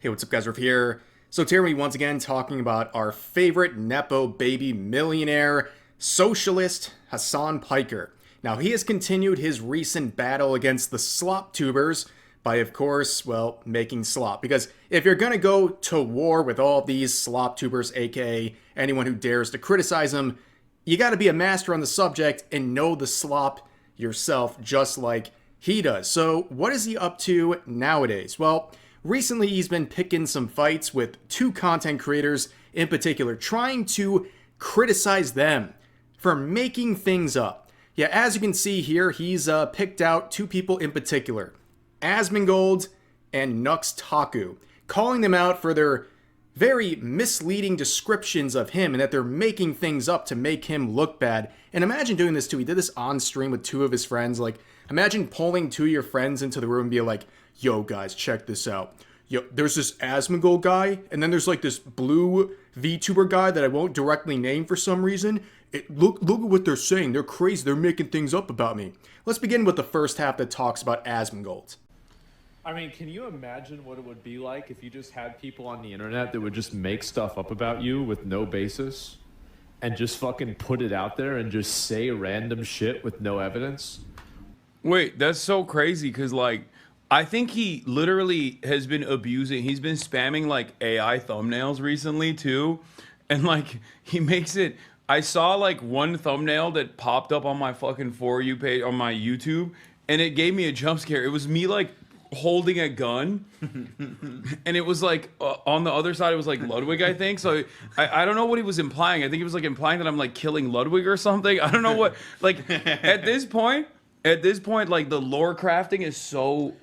Hey, what's up guys, Riff here. So today we're once again talking about our favorite Nepo baby millionaire, socialist, Hasan Piker. Now he has continued his recent battle against the slop tubers by, of course, well, making slop. Because if you're gonna go to war with all these slop tubers, aka anyone who dares to criticize them, you gotta be a master on the subject and know the slop yourself just like he does. So what is he up to nowadays? Well, recently, he's been picking some fights with two content creators in particular, trying to criticize them for making things up. Yeah, as you can see here, he's picked out two people in particular, Asmongold and Nux Taku, calling them out for their very misleading descriptions of him and that they're making things up to make him look bad. And imagine doing this too. He did this on stream with two of his friends. Like, imagine pulling two of your friends into the room and be like, yo guys, check this out. Yo, there's this Asmongold guy, and then there's like this blue VTuber guy that I won't directly name for some reason. Look at what they're saying. They're crazy. They're making things up about me. Let's begin with the first half that talks about Asmongold. I mean, can you imagine what it would be like if you just had people on the internet that would just make stuff up about you with no basis and just fucking put it out there and just say random shit with no evidence? Wait, that's so crazy because, like, I think he literally has been abusing, he's been spamming, like, AI thumbnails recently, too. And, like, he makes it, I saw, like, one thumbnail that popped up on my fucking For You page on my YouTube, and it gave me a jump scare. It was me, like, holding a gun, and it was like on the other side it was like Ludwig, I think. So I don't know what he was implying. I think he was like implying that I'm like killing Ludwig or something. I don't know what, like, at this point like the lore crafting is so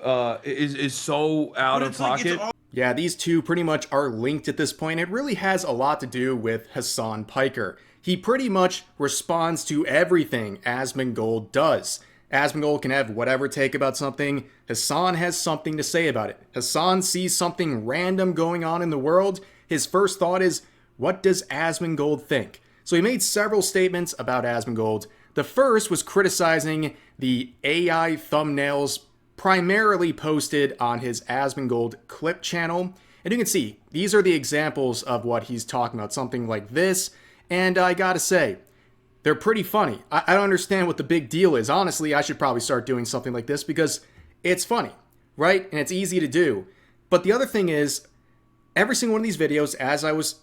is so out of pocket. Yeah, these two pretty much are linked at this point. It really has a lot to do with Hasan Piker. He pretty much responds to everything Asmongold does. Asmongold can have whatever take about something. Hasan has something to say about it. Hasan sees something random going on in the world. His first thought is, what does Asmongold think? So he made several statements about Asmongold. The first was criticizing the AI thumbnails primarily posted on his Asmongold clip channel. And you can see, these are the examples of what he's talking about. Something like this. And I gotta say, they're pretty funny. I don't understand what the big deal is. Honestly, I should probably start doing something like this because it's funny, right? And it's easy to do. But the other thing is, every single one of these videos, as I was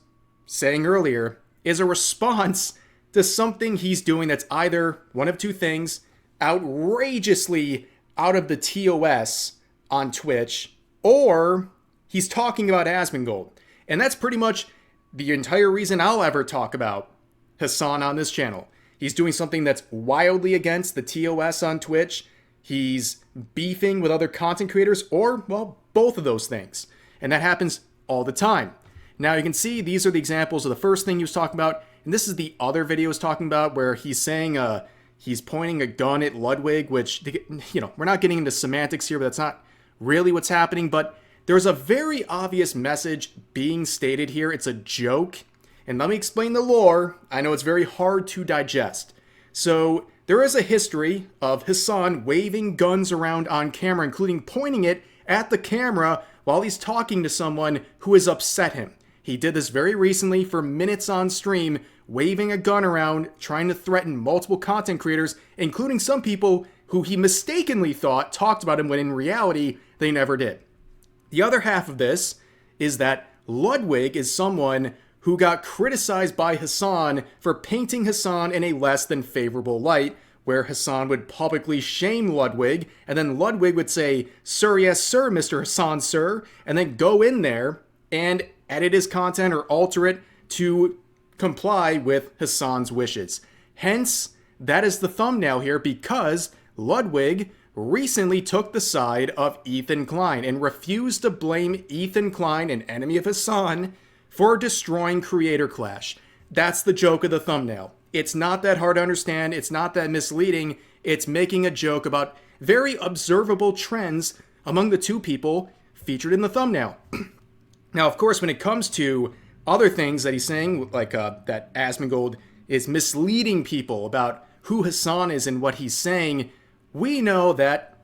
saying earlier, is a response to something he's doing that's either one of two things, outrageously out of the TOS on Twitch, or he's talking about Asmongold. And that's pretty much the entire reason I'll ever talk about Hasan on this channel. He's doing something that's wildly against the TOS on Twitch. He's beefing with other content creators, or, well, both of those things. And that happens all the time. Now you can see these are the examples of the first thing he was talking about, and this is the other video he was talking about where he's saying he's pointing a gun at Ludwig, which, you know, we're not getting into semantics here, but that's not really what's happening. But there's a very obvious message being stated here. It's a joke. And let me explain the lore. I know it's very hard to digest. So there is a history of Hasan waving guns around on camera, including pointing it at the camera while he's talking to someone who has upset him. He did this very recently for minutes on stream, waving a gun around, trying to threaten multiple content creators, including some people who he mistakenly thought talked about him when in reality they never did. The other half of this is that Ludwig is someone who got criticized by Hasan for painting Hasan in a less than favorable light, where Hasan would publicly shame Ludwig, and then Ludwig would say, "Sir, yes, sir, Mr. Hasan, sir," and then go in there and edit his content or alter it to comply with Hasan's wishes. Hence, that is the thumbnail here, because Ludwig recently took the side of Ethan Klein and refused to blame Ethan Klein, an enemy of Hasan, for destroying Creator Clash. That's the joke of the thumbnail. It's not that hard to understand. It's not that misleading. It's making a joke about very observable trends among the two people featured in the thumbnail. Now, of course, when it comes to other things that he's saying, like that Asmongold is misleading people about who Hasan is and what he's saying, we know that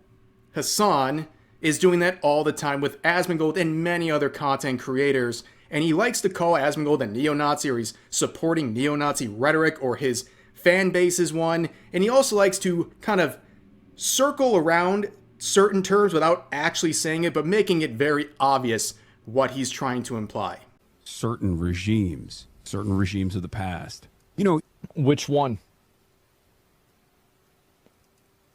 Hasan is doing that all the time with Asmongold and many other content creators, and he likes to call Asmongold a neo-Nazi, or he's supporting neo-Nazi rhetoric, or his fan base is one, and he also likes to kind of circle around certain terms without actually saying it, but making it very obvious what he's trying to imply. Certain regimes of the past. You know, Which one?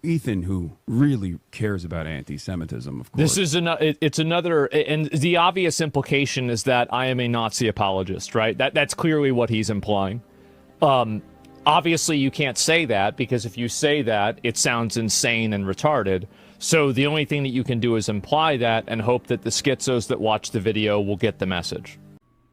Ethan, who really cares about anti-Semitism, of course. This is it's another, and the obvious implication is that I am a Nazi apologist, right? That's clearly what he's implying. Obviously, you can't say that, because if you say that, it sounds insane and retarded. So the only thing that you can do is imply that and hope that the schizos that watch the video will get the message.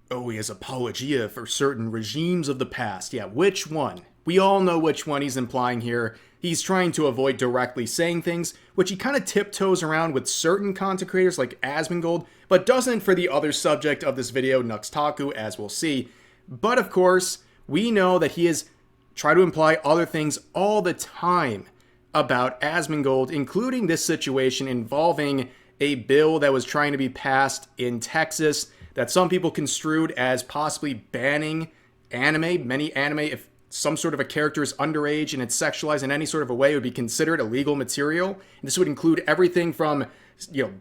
Oh, he has apologia for certain regimes of the past. Yeah, which one? We all know which one he's implying here. He's trying to avoid directly saying things, which he kind of tiptoes around with certain content creators like Asmongold, but doesn't for the other subject of this video, Nux Taku, as we'll see. But of course, we know that he is trying to imply other things all the time about Asmongold, including this situation involving a bill that was trying to be passed in Texas that some people construed as possibly banning anime. Many anime, if some sort of a character is underage and it's sexualized in any sort of a way, it would be considered illegal material. And this would include everything from,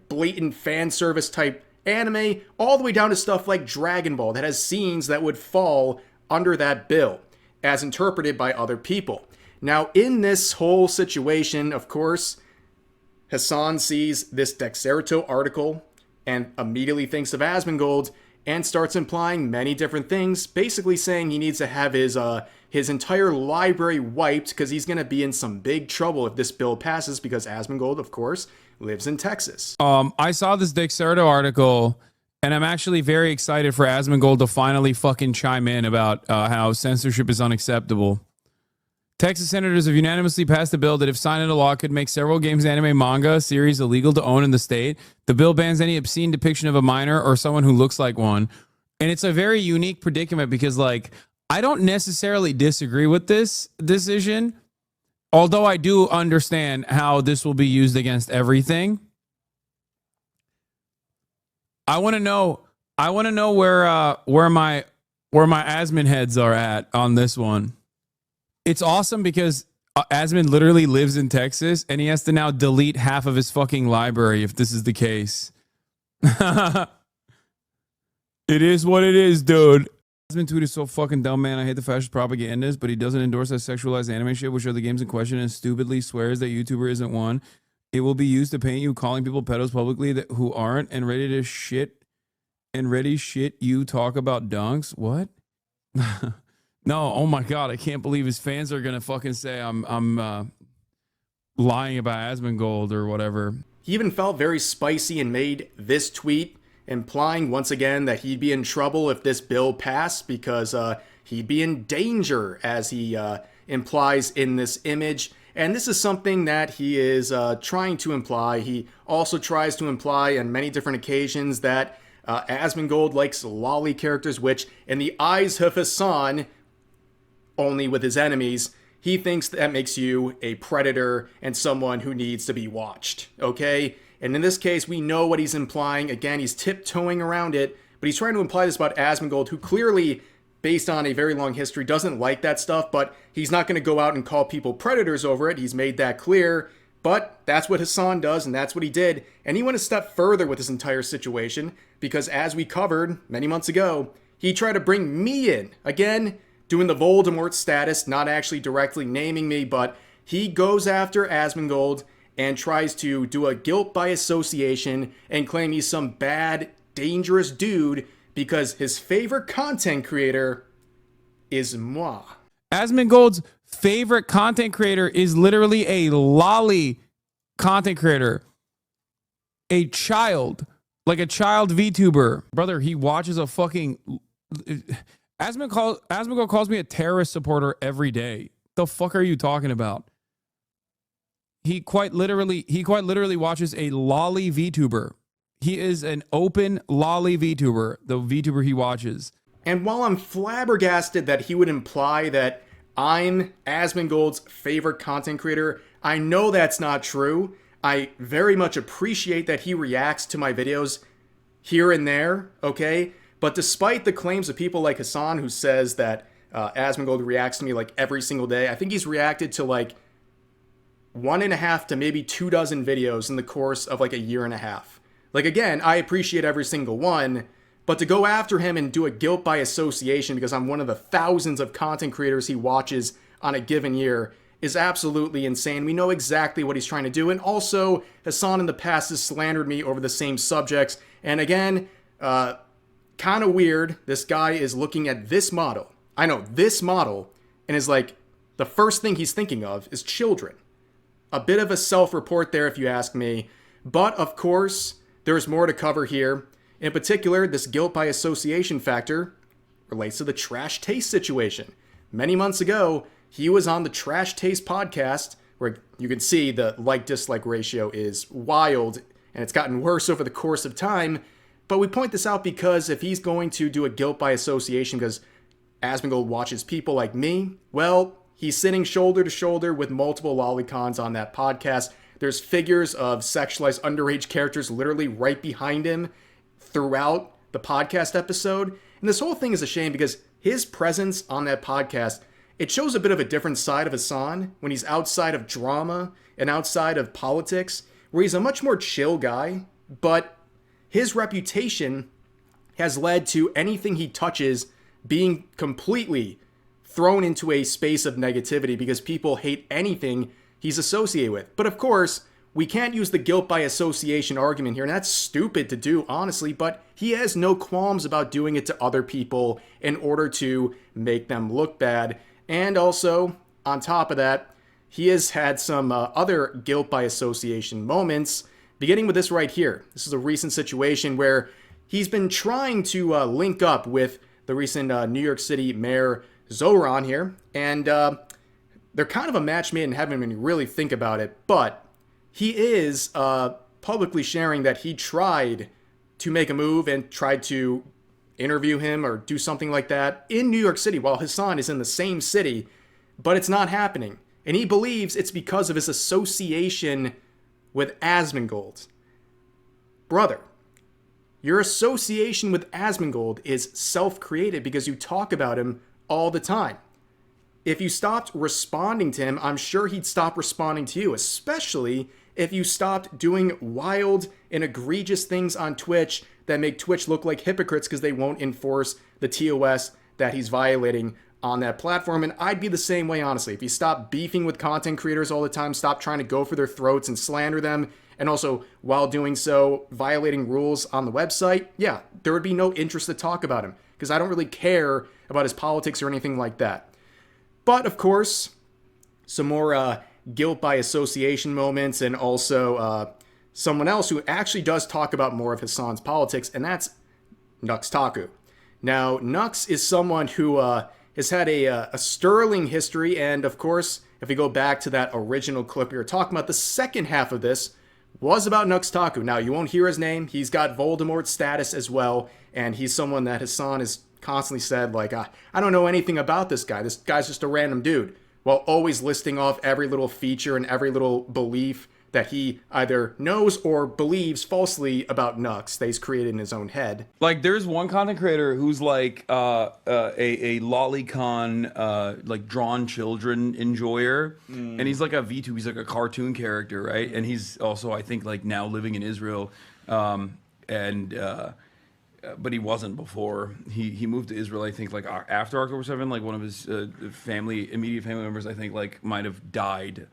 blatant fan service type anime, all the way down to stuff like Dragon Ball that has scenes that would fall under that bill, as interpreted by other people. Now, in this whole situation, of course, Hasan sees this Dexerto article and immediately thinks of Asmongold and starts implying many different things, basically saying he needs to have his entire library wiped because he's going to be in some big trouble if this bill passes, because Asmongold, of course, lives in Texas. I saw this Dexerto article, and I'm actually very excited for Asmongold to finally fucking chime in about how censorship is unacceptable. Texas senators have unanimously passed a bill that, if signed into law, could make several games, anime, manga series illegal to own in the state. The bill bans any obscene depiction of a minor or someone who looks like one. And it's a very unique predicament because, I don't necessarily disagree with this decision, although I do understand how this will be used against everything. I want to know where my Asmon heads are at on this one. It's awesome because Asmon literally lives in Texas, and he has to now delete half of his fucking library if this is the case. It is what it is, dude. Asmon tweet is so fucking dumb, man. I hate the fascist propagandists, but he doesn't endorse that sexualized anime shit, which are the games in question, and stupidly swears that YouTuber isn't one. It will be used to paint you calling people pedos publicly who aren't, and ready shit you talk about dunks. What? No, oh my god, I can't believe his fans are gonna fucking say I'm lying about Asmongold or whatever. He even felt very spicy and made this tweet implying once again that he'd be in trouble if this bill passed, because he'd be in danger, as he implies in this image. And this is something that he is trying to imply. He also tries to imply on many different occasions that Asmongold likes lolly characters, which in the eyes of Hasan, only with his enemies, he thinks that makes you a predator and someone who needs to be watched, okay? And in this case, we know what he's implying. Again, he's tiptoeing around it, but he's trying to imply this about Asmongold, who clearly, based on a very long history, doesn't like that stuff, but he's not going to go out and call people predators over it. He's made that clear, but that's what Hasan does, and that's what he did. And he went a step further with this entire situation, because as we covered many months ago, he tried to bring me in. Again, doing the Voldemort status, not actually directly naming me, but he goes after Asmongold and tries to do a guilt by association and claim he's some bad, dangerous dude because his favorite content creator is moi. Asmongold's favorite content creator is literally a lolly content creator. A child. Like a child VTuber. Brother, he watches a fucking... Asmongold calls me a terrorist supporter every day. The fuck are you talking about? He quite literally watches a lolly VTuber. He is an open lolly VTuber, the VTuber he watches. And while I'm flabbergasted that he would imply that I'm Asmongold's favorite content creator, I know that's not true. I very much appreciate that he reacts to my videos here and there, okay? But despite the claims of people like Hasan, who says that Asmongold reacts to me like every single day, I think he's reacted to like 1.5 to maybe 2 dozen videos in the course of like a year and a half. Like, again, I appreciate every single one, but to go after him and do a guilt by association because I'm one of the thousands of content creators he watches on a given year is absolutely insane. We know exactly what he's trying to do. And also, Hasan in the past has slandered me over the same subjects. And again, kind of weird. This guy is looking at this model. I know, this model. And is like, the first thing he's thinking of is children. A bit of a self-report there, if you ask me. But, of course, there's more to cover here. In particular, this guilt by association factor relates to the Trash Taste situation. Many months ago, he was on the Trash Taste podcast, where you can see the like-dislike ratio is wild, and it's gotten worse over the course of time. But we point this out because if he's going to do a guilt by association because Asmongold watches people like me, well, he's sitting shoulder to shoulder with multiple lolicons on that podcast. There's figures of sexualized underage characters literally right behind him throughout the podcast episode. And this whole thing is a shame because his presence on that podcast, it shows a bit of a different side of Hasan when he's outside of drama and outside of politics, where he's a much more chill guy, but his reputation has led to anything he touches being completely thrown into a space of negativity because people hate anything he's associated with. But of course, we can't use the guilt by association argument here, and that's stupid to do, honestly, but he has no qualms about doing it to other people in order to make them look bad. And also, on top of that, he has had some other guilt by association moments, beginning with this right here. This is a recent situation where he's been trying to link up with the recent New York City Mayor Zoran here, and they're kind of a match made in heaven when you really think about it, but he is publicly sharing that he tried to make a move and tried to interview him or do something like that in New York City while Hasan is in the same city, but it's not happening. And he believes it's because of his association with Asmongold. Brother, your association with Asmongold is self-created because you talk about him all the time. If you stopped responding to him, I'm sure he'd stop responding to you, especially if you stopped doing wild and egregious things on Twitch that make Twitch look like hypocrites because they won't enforce the TOS that he's violating on that platform. And I'd be the same way, honestly. If you stop beefing with content creators all the time, stop trying to go for their throats and slander them, and also, while doing so, violating rules on the website, yeah, there would be no interest to talk about him because I don't really care about his politics or anything like that. But, of course, some more guilt by association moments, and also someone else who actually does talk about more of Hasan's politics, and that's Nux Taku. Now, Nux is someone who has had a sterling history, and of course, if we go back to that original clip we were talking about, the second half of this was about Nux Taku. Now, you won't hear his name. He's got Voldemort status as well, and he's someone that Hasan has constantly said, like, I don't know anything about this guy. This guy's just a random dude, while always listing off every little feature and every little belief that he either knows or believes falsely about Nux that he's created in his own head. Like, there's one content creator who's like a lolicon, like drawn children enjoyer, and he's like a vtuber. He's like a cartoon character, right? And he's also, I think, like now living in Israel, but he wasn't before. He moved to Israel, I think, like after October 7. Like one of his immediate family members, I think, like might have died.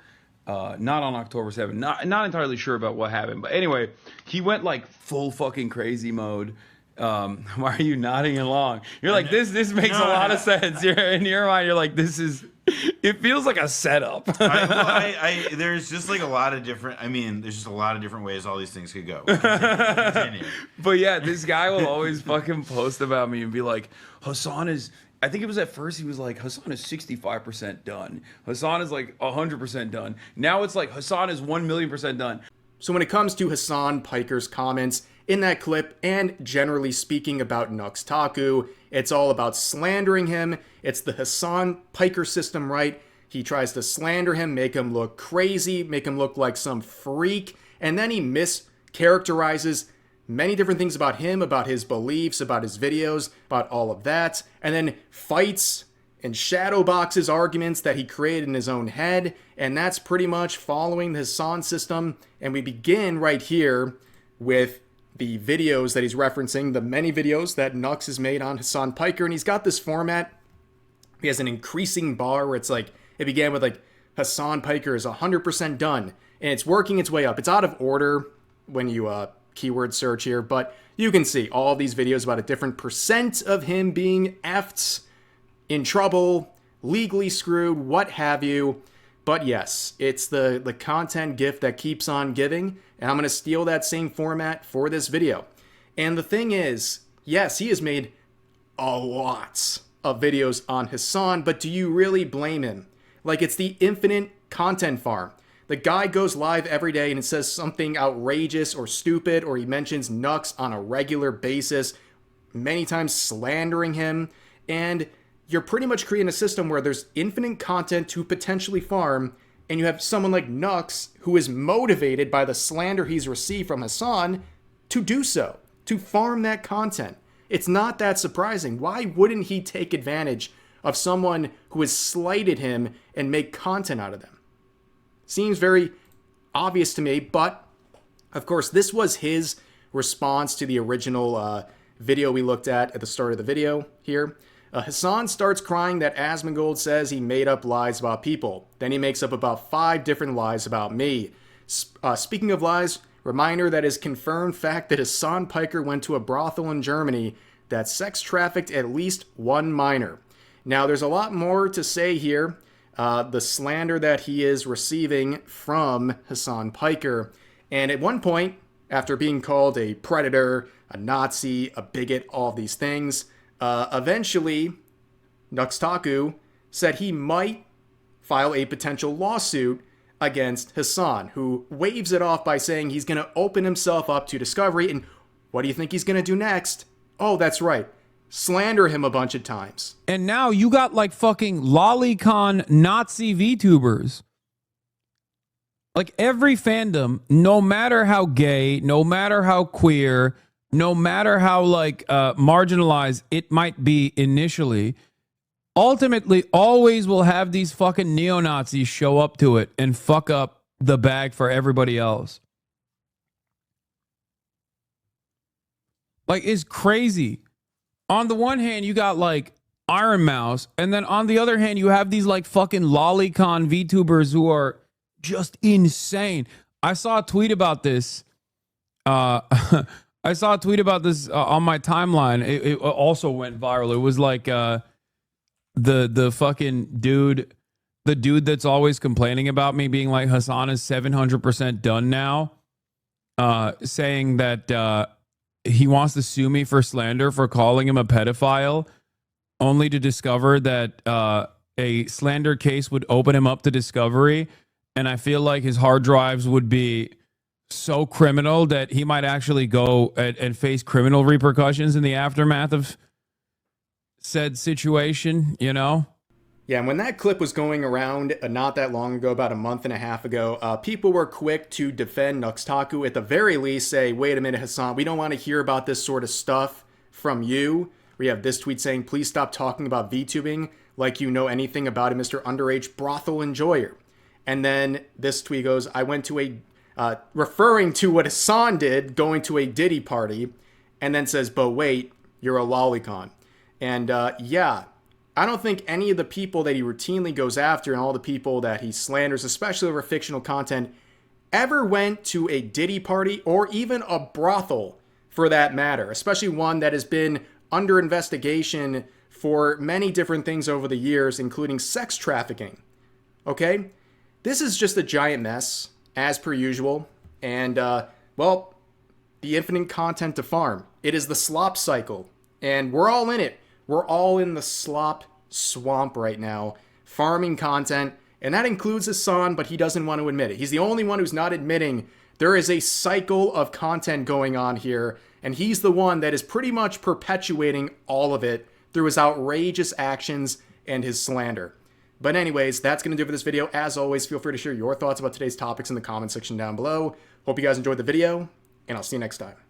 Not on October 7th. Not entirely sure about what happened. But anyway, he went like full fucking crazy mode. Why are you nodding along? You're like, this makes a lot of sense. You're in your mind, you're like, it feels like a setup. There's just like a lot of different, there's just a lot of different ways all these things could go. Continue. But yeah, this guy will always fucking post about me and be like, Hasan is... I think it was at first he was like, Hasan is 65% done. Hasan is like 100% done. Now it's like, Hasan is 1,000,000% done. So when it comes to Hasan Piker's comments in that clip, and generally speaking about Nux Taku, it's all about slandering him. It's the Hasan Piker system, right? He tries to slander him, make him look crazy, make him look like some freak, and then he mischaracterizes many different things about him, about his beliefs, about his videos, about all of that, and then fights and shadow boxes arguments that he created in his own head, and that's pretty much following the Hasan system. And we begin right here with the videos that he's referencing, the many videos that Nux has made on Hasan Piker, and he's got this format. He has an increasing bar where it's like, it began with like, Hasan Piker is 100% done, and it's working its way up. It's out of order when you keyword search here, but you can see all these videos about a different percent of him being effed, in trouble, legally screwed, what have you. But yes, it's the content gift that keeps on giving, and I'm going to steal that same format for this video. And the thing is, yes, he has made a lot of videos on Hasan, but do you really blame him? Like, it's the infinite content farm. The guy goes live every day and it says something outrageous or stupid, or he mentions Nux on a regular basis, many times slandering him, and you're pretty much creating a system where there's infinite content to potentially farm, and you have someone like Nux who is motivated by the slander he's received from Hasan to do so, to farm that content. It's not that surprising. Why wouldn't he take advantage of someone who has slighted him and make content out of them? Seems very obvious to me, but of course this was his response to the original video we looked at the start of the video here. Hasan starts crying that Asmongold says he made up lies about people. Then he makes up about 5 different lies about me. Speaking of lies, reminder that is confirmed fact that Hasan Piker went to a brothel in Germany that sex trafficked at least 1 minor. Now, there's a lot more to say here. The slander that he is receiving from Hasan Piker. And at one point, after being called a predator, a Nazi, a bigot, all these things, eventually, Nux Taku said he might file a potential lawsuit against Hasan, who waves it off by saying he's going to open himself up to discovery. And what do you think he's going to do next? Oh, that's right. Slander him a bunch of times. And now you got like fucking lolicon Nazi VTubers. Like every fandom, no matter how gay, no matter how queer, no matter how like marginalized it might be initially, ultimately always will have these fucking neo-Nazis show up to it and fuck up the bag for everybody else. Like, it's crazy. On the one hand, you got like Iron Mouse, and then on the other hand, you have these like fucking lolicon VTubers who are just insane. I saw a tweet about this. I saw a tweet about this on my timeline. It also went viral. It was like the fucking dude, the dude that's always complaining about me being like, Hasan is 700% done now, saying that he wants to sue me for slander for calling him a pedophile, only to discover that a slander case would open him up to discovery. And I feel like his hard drives would be so criminal that he might actually go and face criminal repercussions in the aftermath of said situation, you know? Yeah, and when that clip was going around not that long ago, about a month and a half ago, people were quick to defend Nux Taku, at the very least say, wait a minute, Hasan, we don't want to hear about this sort of stuff from you. We have this tweet saying, please stop talking about VTubing like you know anything about a Mr. Underage brothel enjoyer. And then this tweet goes, I went to a, referring to what Hasan did, going to a Diddy party, and then says, but wait, you're a lolicon. And yeah, I don't think any of the people that he routinely goes after and all the people that he slanders, especially over fictional content, ever went to a Diddy party or even a brothel for that matter, especially one that has been under investigation for many different things over the years, including sex trafficking. Okay? This is just a giant mess, as per usual. And, well, the infinite content to farm. It is the slop cycle. And we're all in it. We're all in the slop swamp right now, farming content. And that includes Hasan, but he doesn't want to admit it. He's the only one who's not admitting there is a cycle of content going on here. And he's the one that is pretty much perpetuating all of it through his outrageous actions and his slander. But anyways, that's going to do it for this video. As always, feel free to share your thoughts about today's topics in the comment section down below. Hope you guys enjoyed the video, and I'll see you next time.